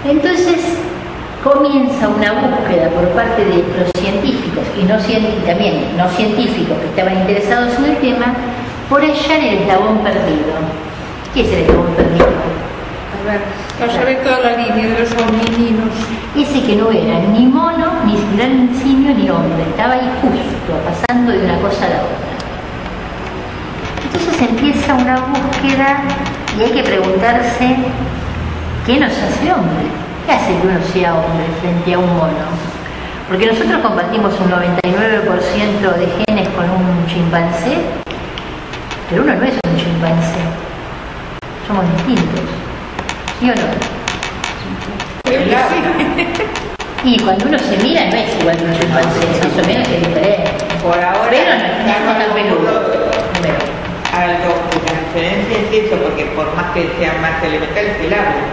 Entonces comienza una búsqueda por parte de los científicos y también no científicos que estaban interesados en el tema por hallar el eslabón perdido. ¿Qué es el eslabón perdido? A ver, ya ve toda la línea de los homininos. Ese que no era ni mono, ni gran simio, ni hombre, estaba ahí justo, pasando de una cosa a la otra. Entonces empieza una búsqueda y hay que preguntarse, ¿qué nos hace hombre? ¿Qué hace que uno sea hombre frente a un mono? Porque nosotros compartimos un 99% de genes con un chimpancé, pero uno no es un chimpancé. Somos distintos. ¿Sí o no? Y cuando uno se mira no es igual que un chimpancé, más o menos es diferente. Por ahora pero no estamos tan peludos. Algo, la diferencia es eso, porque por más que sea más elemental es el habla.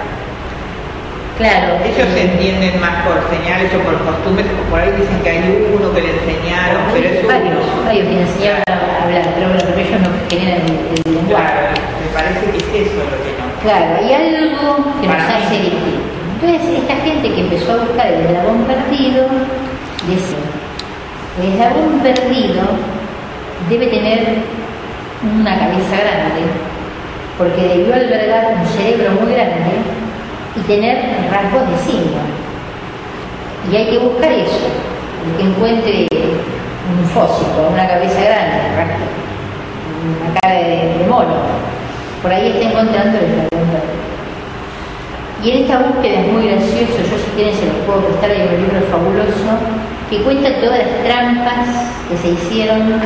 Claro. Ellos se entienden más por señales o por costumbres, o por ahí dicen que hay uno que le enseñaron, pero es varios que le enseñaron a hablar, pero bueno, porque ellos no generan el lenguaje. Claro, me parece que es eso lo que no. Claro, hay algo que nos hace distintos. Entonces, esta gente que empezó a buscar el eslabón perdido, decía, el eslabón perdido debe tener una cabeza grande, porque debió albergar un cerebro muy grande y tener rasgos de simio. Y hay que buscar eso, el que encuentre un fósil con una cabeza grande, una cara de mono, por ahí está encontrando el eslabón perdido. Y en esta búsqueda es muy gracioso, yo si quieren se los puedo prestar, hay un libro fabuloso que cuenta todas las trampas que se hicieron,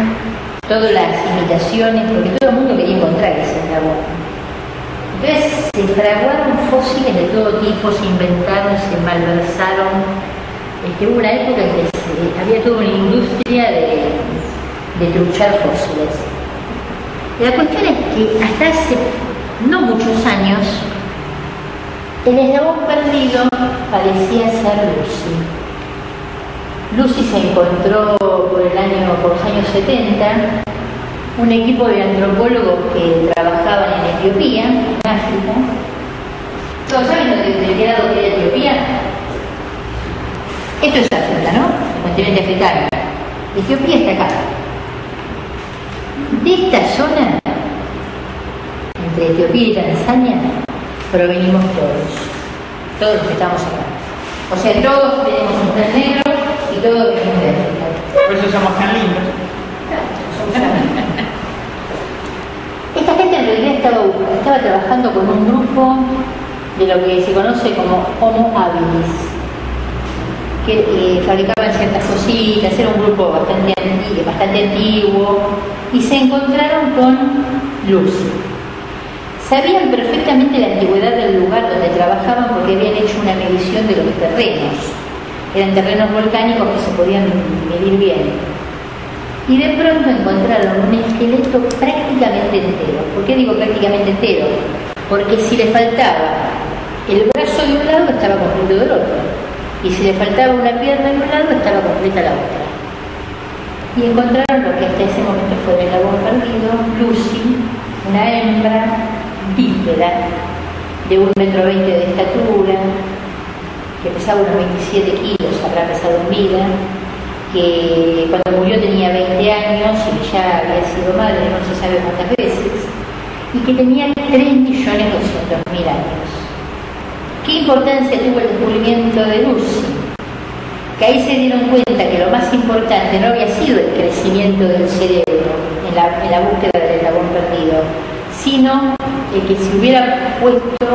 todas las imitaciones, porque todo el mundo quería encontrar ese eslabón. Entonces se fraguaron fósiles de todo tipo, se inventaron, se malversaron. Hubo una época en que había toda una industria de truchar fósiles. Y la cuestión es que hasta hace no muchos años el eslabón perdido parecía ser Lucy. Lucy se encontró por los años 70, un equipo de antropólogos que trabajaban en Etiopía, en África. ¿Todos saben de qué lado queda Etiopía? Esto es África, ¿no? El continente africano. Etiopía está acá. De esta zona, entre Etiopía y Tanzania, provenimos todos los que estamos acá. O sea, todos tenemos un tren negro y todos venimos de África. Por eso somos tan lindos. Esta gente en realidad estaba trabajando con un grupo de lo que se conoce como Homo habilis, que fabricaban ciertas cositas, era un grupo bastante antiguo, y se encontraron con Lucy. Sabían perfectamente la antigüedad del lugar donde trabajaban porque habían hecho una medición de los terrenos. Eran terrenos volcánicos que se podían medir bien. Y de pronto encontraron un esqueleto prácticamente entero. ¿Por qué digo prácticamente entero? Porque si le faltaba el brazo de un lado, estaba completo del otro. Y si le faltaba una pierna de un lado, estaba completa la otra. Y encontraron lo que hasta ese momento fue el eslabón perdido, Lucy, una hembra bípeda de 1,20 m de estatura, que pesaba unos 27 kilos, habrá pesado en vida, que cuando murió tenía 20 años y ya había sido madre no se sabe cuántas veces, y que tenía 3.200.000 años. ¿Qué importancia tuvo el descubrimiento de Lucy? Que ahí se dieron cuenta que lo más importante no había sido el crecimiento del cerebro en la búsqueda del eslabón perdido, sino el que se hubiera puesto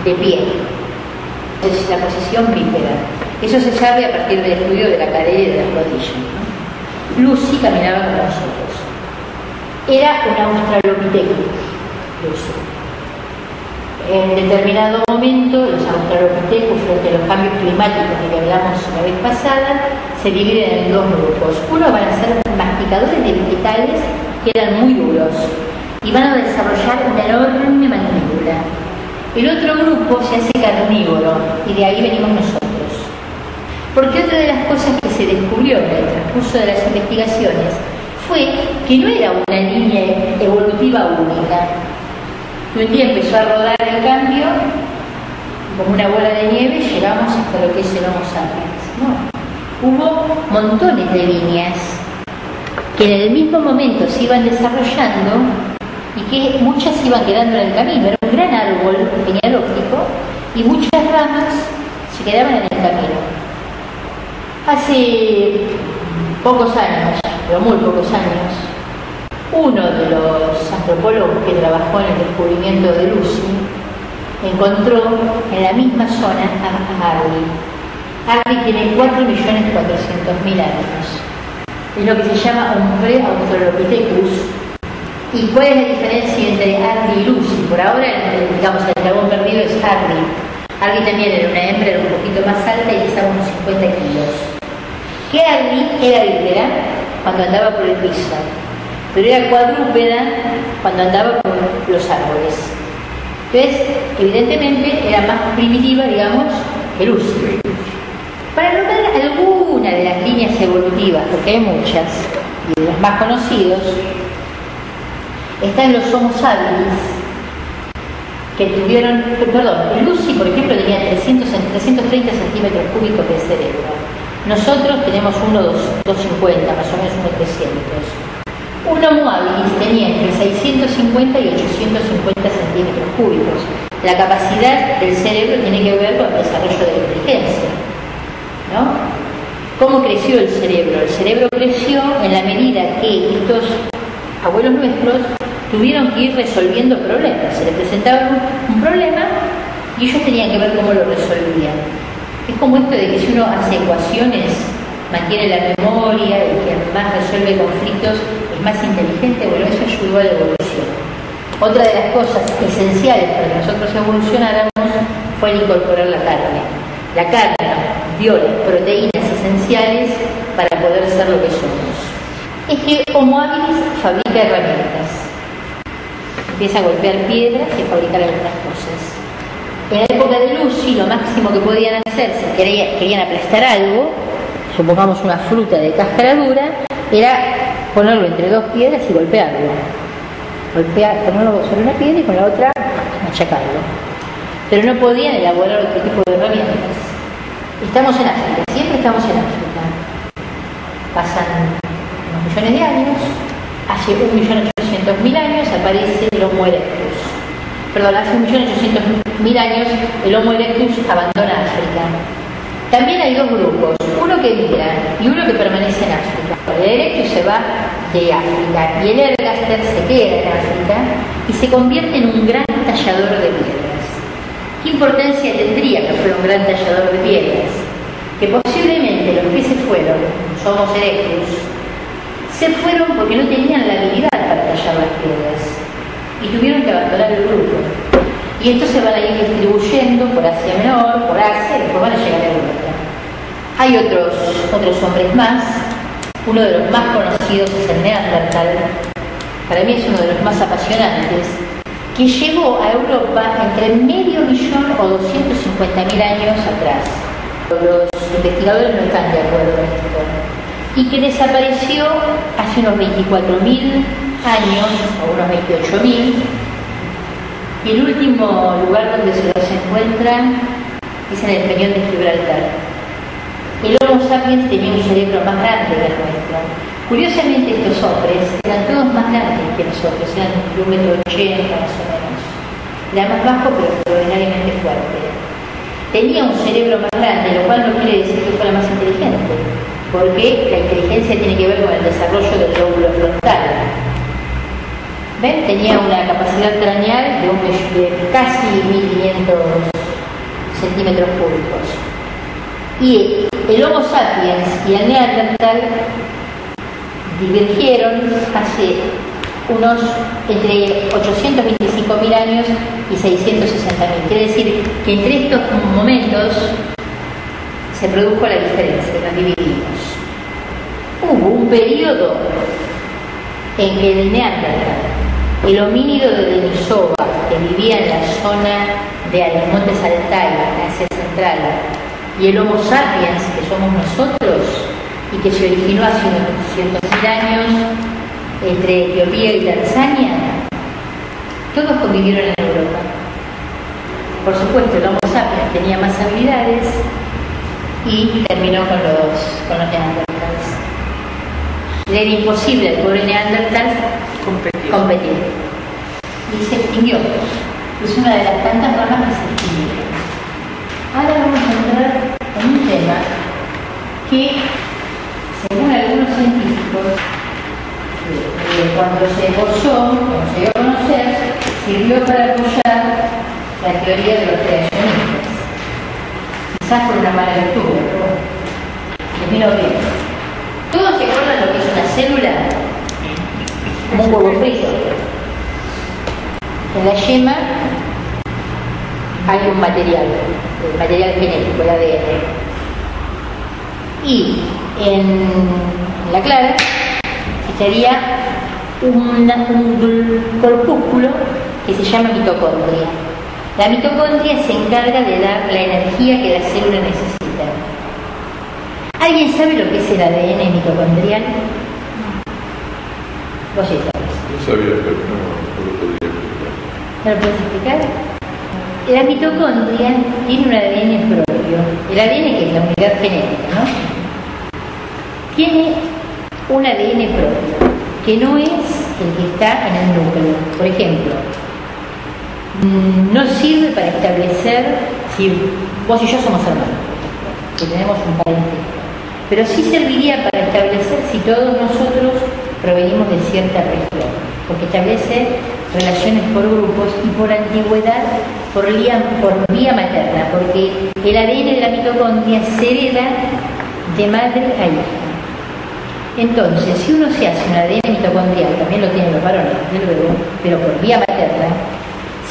de pie, es la posición bípeda. Eso se sabe a partir del estudio de la cadera y de las rodillas, ¿no? Lucy caminaba como nosotros. Era un australopithecus, Lucy. En determinado momento, los australopithecus, frente a los cambios climáticos de que hablamos la vez pasada, se dividen en dos grupos. Uno van a ser masticadores de vegetales que eran muy duros y van a desarrollar una enorme mandíbula. El otro grupo se hace carnívoro y de ahí venimos nosotros. Porque otra de las cosas que se descubrió en el transcurso de las investigaciones fue que no era una línea evolutiva única. Un día empezó a rodar el cambio como una bola de nieve llegamos hasta lo que es el Homo sapiens. No. Hubo montones de líneas que en el mismo momento se iban desarrollando y que muchas iban quedando en el camino. Era un gran árbol genealógico y muchas ramas se quedaban en el camino. Hace pocos años, pero muy pocos años, uno de los antropólogos que trabajó en el descubrimiento de Lucy encontró en la misma zona a Ardi. Ardi tiene 4.400.000 años. Es lo que se llama un pre-australopithecus. ¿Y cuál es la diferencia entre Ardi y Lucy? Por ahora, digamos, el dragón perdido es Ardi. Ardi también era una hembra, era un poquito más alta y pesaba unos 50 kilos. Que Ardi era bípeda cuando andaba por el piso, pero era cuadrúpeda cuando andaba por los árboles. Entonces, evidentemente, era más primitiva, digamos, que Lucy. Para notar alguna de las líneas evolutivas, porque hay muchas, y de los más conocidos, están los Homo habilis, que tuvieron, perdón, Lucy, por ejemplo, tenía 330 centímetros cúbicos de cerebro. Nosotros tenemos unos 250, más o menos unos 300. Un Homo habilis tenía entre 650 y 850 centímetros cúbicos. La capacidad del cerebro tiene que ver con el desarrollo de la inteligencia, ¿no? ¿Cómo creció el cerebro? El cerebro creció en la medida que estos abuelos nuestros tuvieron que ir resolviendo problemas. Se les presentaba un problema y ellos tenían que ver cómo lo resolvían. Es como esto de que si uno hace ecuaciones, mantiene la memoria, el que más resuelve conflictos es más inteligente. Bueno, eso ayudó a la evolución. Otra de las cosas esenciales para que nosotros evolucionáramos fue el incorporar la carne. La carne dio las proteínas esenciales para poder ser lo que somos. Es que Homo habilis fabrica herramientas. Empieza a golpear piedras y a fabricar algunas cosas. En la época de Lucy, lo máximo que podían hacer, si querían aplastar algo, supongamos una fruta de cáscara dura, era ponerlo entre dos piedras y golpearlo. Ponerlo sobre una piedra y con la otra machacarlo. Pero no podían elaborar otro tipo de herramientas. Estamos en África, siempre estamos en África. Pasan unos millones de años, hace 1.800.000 años aparece el Homo erectus. Perdón, hace 1.800.000 años el Homo erectus abandona África. También hay dos grupos, uno que migra y uno que permanece en África. El erectus se va de África y el ergaster se queda en África y se convierte en un gran tallador de piedras. ¿Qué importancia tendría que fuera un gran tallador de piedras? Que posiblemente los que se fueron, los Homo erectus, se fueron porque no tenían la habilidad para tallar las piedras y tuvieron que abandonar el grupo. Y estos se van a ir distribuyendo por Asia Menor, por Asia, y después van a llegar a Europa. Hay otros hombres más. Uno de los más conocidos es el Neandertal. Para mí es uno de los más apasionantes, que llegó a Europa entre 500.000 o 250.000 años atrás. Los investigadores no están de acuerdo en esto. Y que desapareció hace unos 24.000 años, o unos 28.000, y el último lugar donde se los encuentran es en el Peñón de Gibraltar. El Homo sapiens tenía un cerebro más grande que el nuestro. Curiosamente, estos hombres eran todos más grandes que nosotros, eran de 1,80 m más o menos. Era más bajo, pero extraordinariamente fuerte. Tenía un cerebro más grande, lo cual no quiere decir que fuera más inteligente, porque la inteligencia tiene que ver con el desarrollo del lóbulo frontal. ¿Ven? Tenía una capacidad craneal de casi 1.500 centímetros cúbicos. Y el Homo sapiens y el Neandertal divergieron hace unos entre 825.000 años y 660.000. Quiere decir que entre estos momentos se produjo la diferencia, nos dividimos. Hubo un periodo en que el Neandertal, el homínido de Denisova, que vivía en la zona de Montes Altai, en Asia Central, y el Homo sapiens, que somos nosotros, y que se originó hace unos 200.000 años entre Etiopía y Tanzania, todos convivieron en Europa. Por supuesto, el Homo sapiens tenía más habilidades y terminó con los neandertales. Le era imposible al pobre neandertal competir. Y se extinguió. Es una de las tantas ramas que se extinguieron. Ahora vamos a entrar en un tema que, según algunos científicos, cuando se esbozó, cuando se dio a conocer, sirvió para apoyar la teoría de los creacionistas. Quizás por una mala lectura, pero bueno, les vino bien. ¿Todos se acuerdan lo que es una célula? Como un huevo frito. En la yema hay un material, el material genético, el ADN. Y en la clara estaría un corpúsculo que se llama mitocondria. La mitocondria se encarga de dar la energía que la célula necesita. ¿Alguien sabe lo que es el ADN mitocondrial? Vos sí sabes. No sabía, pero no lo podría explicar. ¿No lo puedes explicar? La mitocondria tiene un ADN propio. El ADN, que es la unidad genética, ¿no? Tiene un ADN propio, que no es el que está en el núcleo. Por ejemplo, no sirve para establecer si vos y yo somos hermanos, que tenemos un parentesco, pero sí serviría para establecer si todos nosotros provenimos de cierta región, porque establece relaciones por grupos y por antigüedad por vía materna, porque el ADN de la mitocondria se hereda de madre a hija. Entonces, si uno se hace un ADN mitocondrial, también lo tienen los varones, desde luego, pero por vía materna,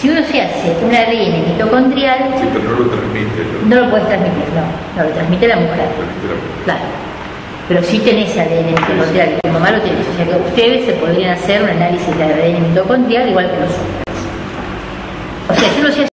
si uno se hace un ADN mitocondrial, Sí, pero no lo transmite. no lo puedes transmitir, no lo transmite la mujer. Claro. Pero sí tenés ADN mitocondrial, tu mamá lo tenés. O sea que ustedes se podrían hacer un análisis de ADN mitocondrial igual que nosotros. O sea, si uno se hace